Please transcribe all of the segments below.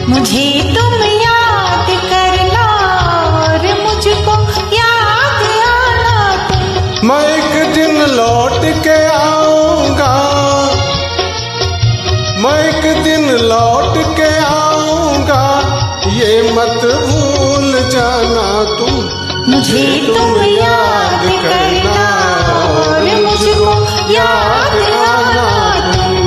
मुझे तुम याद करना और मुझको याद आना तुम। मैं एक दिन लौट के आऊंगा, मैं एक दिन लौट के आऊंगा, ये मत भूल जाना तुम। मुझे तुम याद करना और मुझको याद आना तुम।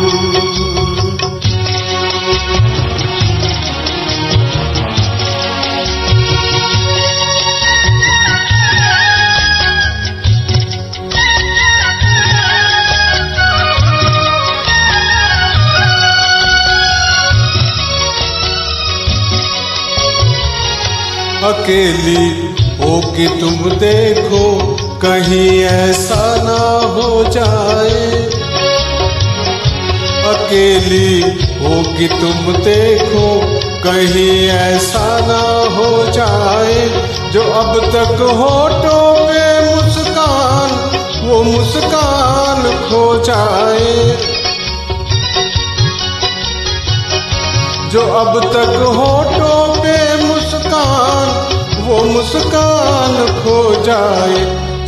अकेली होके तुम देखो कहीं ऐसा ना हो जाए, अकेली होके तुम देखो कहीं ऐसा ना हो जाए, जो अब तक होठों पे मुस्कान वो मुस्कान खो जाए, जो अब तक होठों पे मुस्कान वो मुस्कान खो जाए।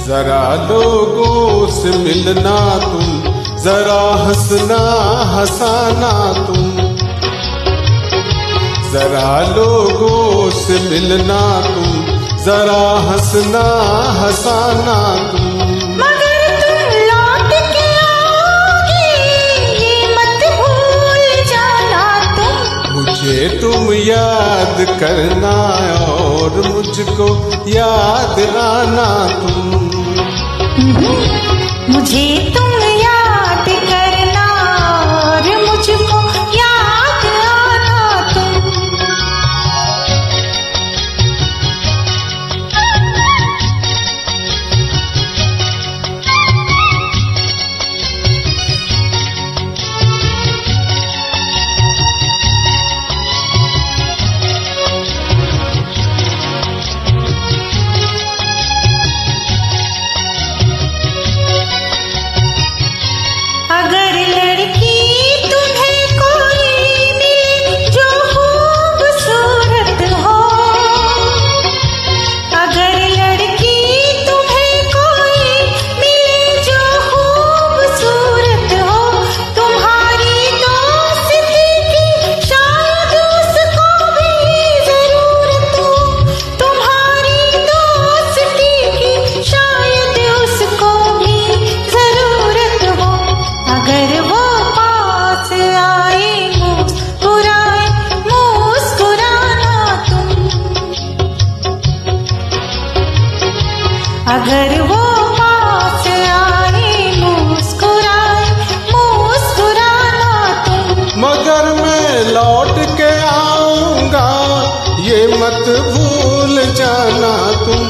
जरा लोगों से मिलना तुम, जरा हंसना हंसाना तुम, जरा लोगों से मिलना तुम, जरा हंसना हंसाना तुम। मगर तुम लौट के आओगे ये मत भूल जाना तुम। मुझे तुम याद करना और मुझको याद आना तुम। मुझे तुम याद करना और मुझको याद आना तुम। अगर लड़की तुम्हें कोई मिले जो खूबसूरत हो, अगर लड़की तुम्हें कोई मिले जो खूबसूरत हो, तुम्हारी दोस्ती की शायद उसको भी जरूरत हो, तुम्हारी दोस्ती की शायद उसको भी जरूरत हो। अगर वो पास आए मुस्कुराए मुस्कुराना तुम, अगर वो पास आए मुस्कुराए मुस्कुराना तुम। मगर मैं लौट के आऊंगा ये मत भूल जाना तुम।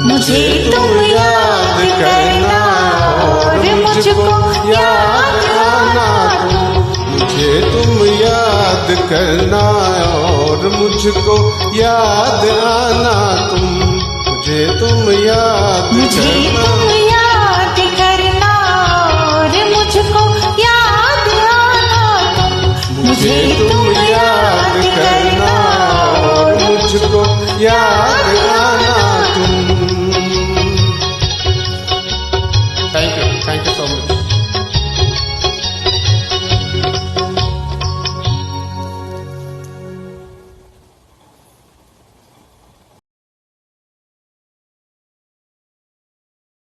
मुझे तुम याद करना और मुझको याद आना तुम। मुझे तुम याद करना और मुझको याद आना तुम। मुझे तुम याद मुझे तुम याद करना और मुझको याद आना तुम। मुझे तुम याद करना और मुझको याद आना तुम। Thank you so much.